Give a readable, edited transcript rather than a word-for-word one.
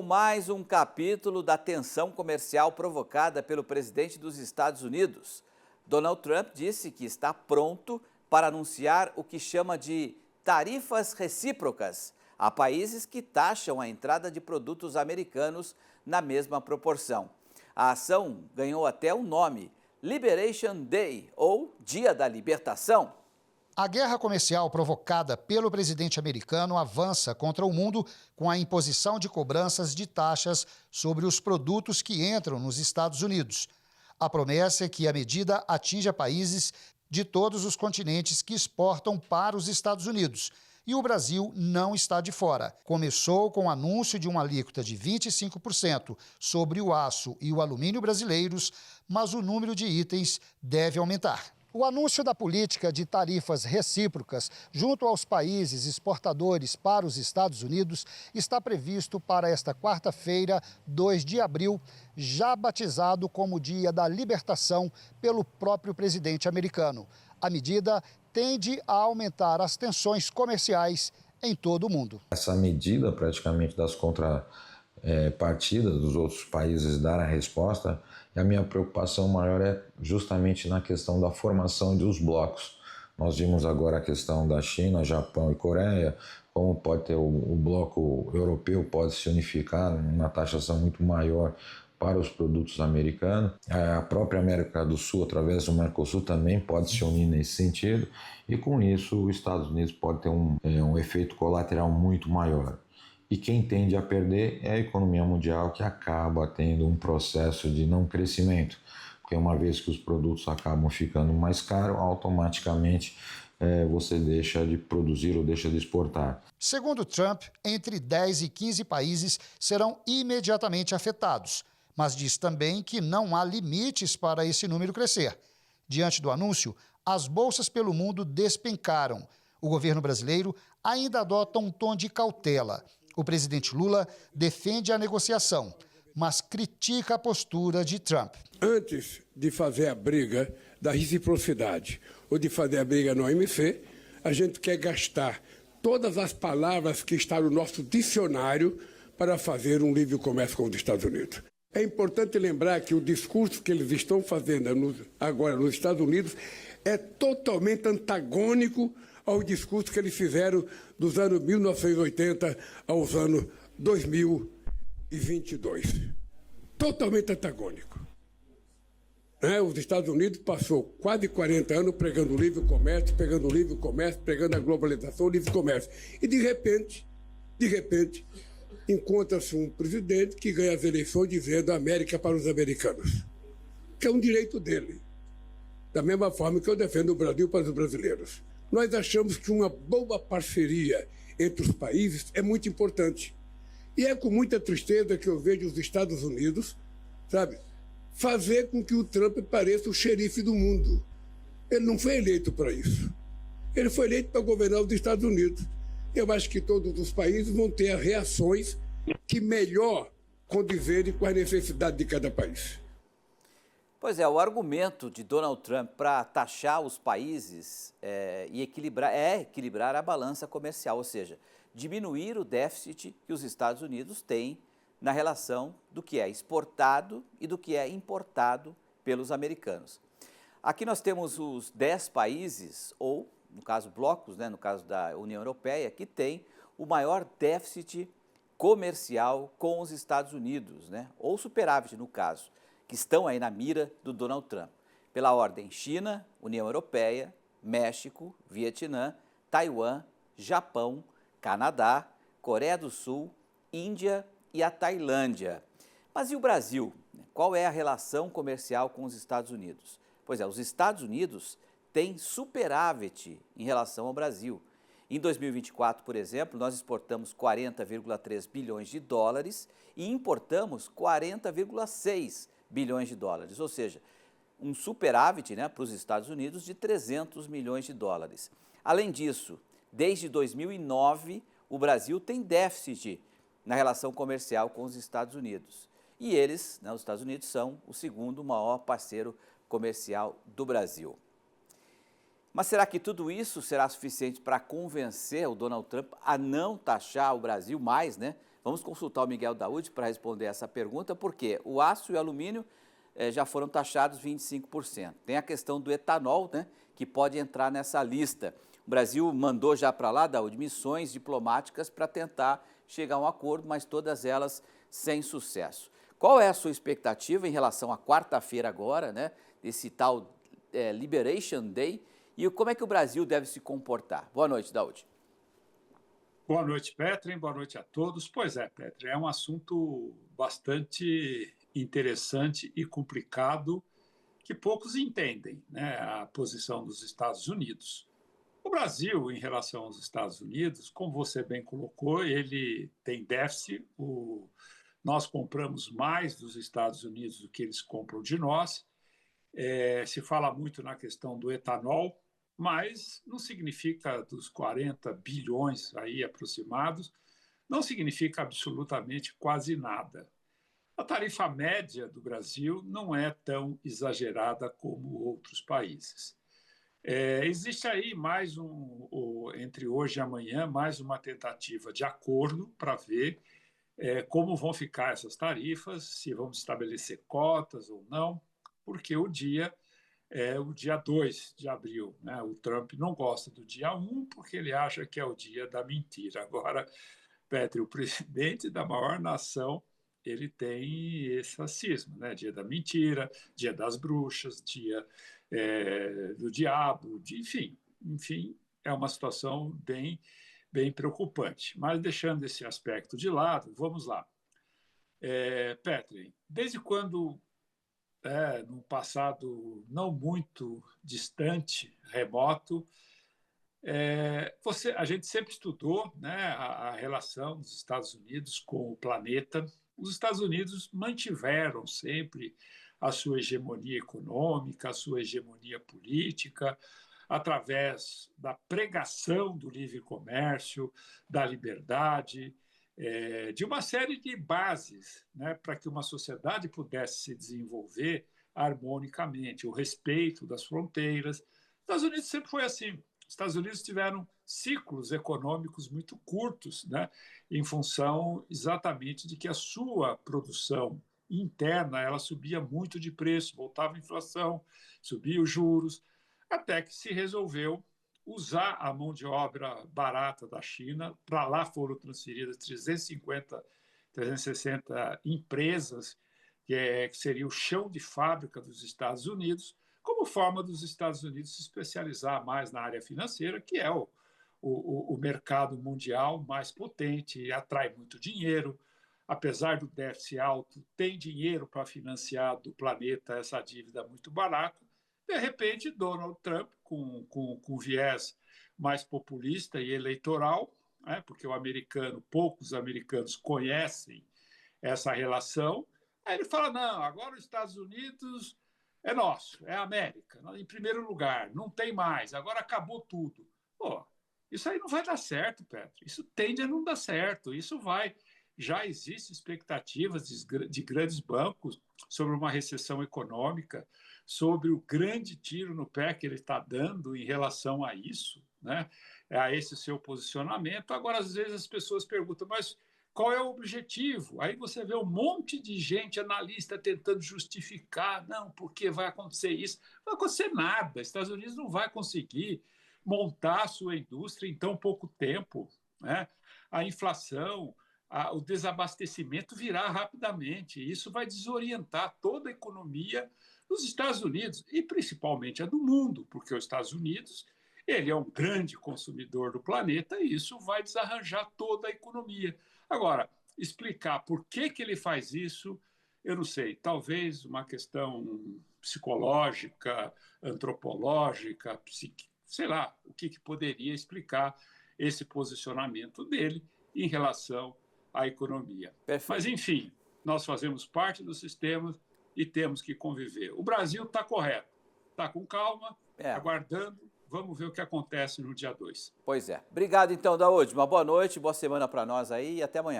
com mais um capítulo da tensão comercial provocada pelo presidente dos Estados Unidos. Donald Trump disse que está pronto para anunciar o que chama de tarifas recíprocas a países que taxam a entrada de produtos americanos na mesma proporção. A ação ganhou até o nome Liberation Day, ou Dia da Libertação. A guerra comercial provocada pelo presidente americano avança contra o mundo com a imposição de cobranças de taxas sobre os produtos que entram nos Estados Unidos. A promessa é que a medida atinja países de todos os continentes que exportam para os Estados Unidos. E o Brasil não está de fora. Começou com o anúncio de uma alíquota de 25% sobre o aço e o alumínio brasileiros, mas o número de itens deve aumentar. O anúncio da política de tarifas recíprocas junto aos países exportadores para os Estados Unidos está previsto para esta quarta-feira, 2 de abril, já batizado como Dia da Libertação pelo próprio presidente americano. A medida tende a aumentar as tensões comerciais em todo o mundo. Essa medida praticamente das contrapartidas dos outros países dar a resposta, a minha preocupação maior é justamente na questão da formação dos blocos. Nós vimos agora a questão da China, Japão e Coreia, como pode ter o bloco europeu pode se unificar numa taxação muito maior para os produtos americanos. A própria América do Sul, através do Mercosul, também pode se unir nesse sentido, e com isso os Estados Unidos pode ter um efeito colateral muito maior. E quem tende a perder é a economia mundial, que acaba tendo um processo de não crescimento, porque uma vez que os produtos acabam ficando mais caros, automaticamente você deixa de produzir ou deixa de exportar. Segundo Trump, entre 10 e 15 países serão imediatamente afetados, mas diz também que não há limites para esse número crescer. Diante do anúncio, as bolsas pelo mundo despencaram. O governo brasileiro ainda adota um tom de cautela. O presidente Lula defende a negociação, mas critica a postura de Trump. Antes de fazer a briga da reciprocidade ou de fazer a briga no OMC, a gente quer gastar todas as palavras que estão no nosso dicionário para fazer um livre comércio com os Estados Unidos. É importante lembrar que o discurso que eles estão fazendo agora nos Estados Unidos é totalmente antagônico ao discurso que eles fizeram dos anos 1980 aos anos 2022. Totalmente antagônico. Os Estados Unidos passou quase 40 anos pregando o livre comércio, pregando a globalização, o livre comércio. E de repente, encontra-se um presidente que ganha as eleições dizendo América para os americanos, que é um direito dele. Da mesma forma que eu defendo o Brasil para os brasileiros. Nós achamos que uma boa parceria entre os países é muito importante. E é com muita tristeza que eu vejo os Estados Unidos, fazer com que o Trump pareça o xerife do mundo. Ele não foi eleito para isso. Ele foi eleito para governar os Estados Unidos. Eu acho que todos os países vão ter reações que melhor condizerem com a necessidade de cada país. Pois é, o argumento de Donald Trump para taxar os países e equilibrar a balança comercial, ou seja, diminuir o déficit que os Estados Unidos têm na relação do que é exportado e do que é importado pelos americanos. Aqui nós temos os 10 países, ou, no caso, blocos, no caso da União Europeia, que tem o maior déficit comercial com os Estados Unidos, ou superávit, no caso, que estão aí na mira do Donald Trump. Pela ordem: China, União Europeia, México, Vietnã, Taiwan, Japão, Canadá, Coreia do Sul, Índia e a Tailândia. Mas e o Brasil? Qual é a relação comercial com os Estados Unidos? Pois é, os Estados Unidos têm superávit em relação ao Brasil. Em 2024, por exemplo, nós exportamos 40,3 bilhões de dólares e importamos 40,6 bilhões de dólares, ou seja, um superávit para os Estados Unidos de 300 milhões de dólares. Além disso, desde 2009, o Brasil tem déficit na relação comercial com os Estados Unidos. E eles, os Estados Unidos, são o segundo maior parceiro comercial do Brasil. Mas será que tudo isso será suficiente para convencer o Donald Trump a não taxar o Brasil mais, Vamos consultar o Miguel Daoud para responder essa pergunta, porque o aço e o alumínio já foram taxados 25%. Tem a questão do etanol, né, que pode entrar nessa lista. O Brasil mandou já para lá, Daoud, missões diplomáticas para tentar chegar a um acordo, mas todas elas sem sucesso. Qual é a sua expectativa em relação à quarta-feira agora, né, desse tal Liberation Day, e como é que o Brasil deve se comportar? Boa noite, Daoud. Boa noite, Petri. Boa noite a todos. Pois é, Petri, é um assunto bastante interessante e complicado que poucos entendem, né, a posição dos Estados Unidos. O Brasil, em relação aos Estados Unidos, como você bem colocou, ele tem déficit. Nós compramos mais dos Estados Unidos do que eles compram de nós. Se fala muito na questão do etanol, mas não significa, dos 40 bilhões aí aproximados, não significa absolutamente quase nada. A tarifa média do Brasil não é tão exagerada como outros países. Existe aí entre hoje e amanhã, mais uma tentativa de acordo para ver como vão ficar essas tarifas, se vamos estabelecer cotas ou não, porque o dia é o dia 2 de abril. Né? O Trump não gosta do dia 1 porque ele acha que é o dia da mentira. Agora, Petri, o presidente da maior nação, ele tem esse cisma, né? Dia da mentira, dia das bruxas, dia do diabo, enfim, é uma situação bem preocupante. Mas deixando esse aspecto de lado, vamos lá. Petri, desde quando no passado não muito distante, remoto, a gente sempre estudou, né, a relação dos Estados Unidos com o planeta. Os Estados Unidos mantiveram sempre a sua hegemonia econômica, a sua hegemonia política, através da pregação do livre comércio, da liberdade, de uma série de bases, né, para que uma sociedade pudesse se desenvolver harmonicamente, o respeito das fronteiras. Os Estados Unidos sempre foi assim. Os Estados Unidos tiveram ciclos econômicos muito curtos, né, em função exatamente de que a sua produção interna ela subia muito de preço, voltava a inflação, subia os juros, até que se resolveu usar a mão de obra barata da China. Para lá foram transferidas 360 empresas, que seria o chão de fábrica dos Estados Unidos, como forma dos Estados Unidos se especializar mais na área financeira, que é o mercado mundial mais potente e atrai muito dinheiro. Apesar do déficit alto, tem dinheiro para financiar do planeta essa dívida muito barata. De repente, Donald Trump, com viés mais populista e eleitoral, né, porque poucos americanos conhecem essa relação, aí ele fala, não, agora os Estados Unidos é nosso, é a América, em primeiro lugar, não tem mais, agora acabou tudo. Pô, isso aí não vai dar certo, Petro, isso tende a não dar certo, já existem expectativas de grandes bancos sobre uma recessão econômica, sobre o grande tiro no pé que ele está dando em relação a isso, né? A esse seu posicionamento. Agora, às vezes, as pessoas perguntam, mas qual é o objetivo? Aí você vê um monte de gente, analista, tentando justificar, não, porque vai acontecer isso. Não vai acontecer nada. Estados Unidos não vai conseguir montar a sua indústria em tão pouco tempo, né? A inflação, o desabastecimento virá rapidamente. Isso vai desorientar toda a economia dos Estados Unidos e principalmente a do mundo, porque os Estados Unidos ele é um grande consumidor do planeta e isso vai desarranjar toda a economia. Agora, explicar por que ele faz isso, eu não sei. Talvez uma questão psicológica, antropológica, sei lá, o que poderia explicar esse posicionamento dele em relação à economia. Perfeito. Mas, enfim, nós fazemos parte do sistema e temos que conviver. O Brasil está correto, está com calma, aguardando. Vamos ver o que acontece no dia 2. Pois é. Obrigado, então, Daoud. Uma boa noite, boa semana para nós aí e até amanhã.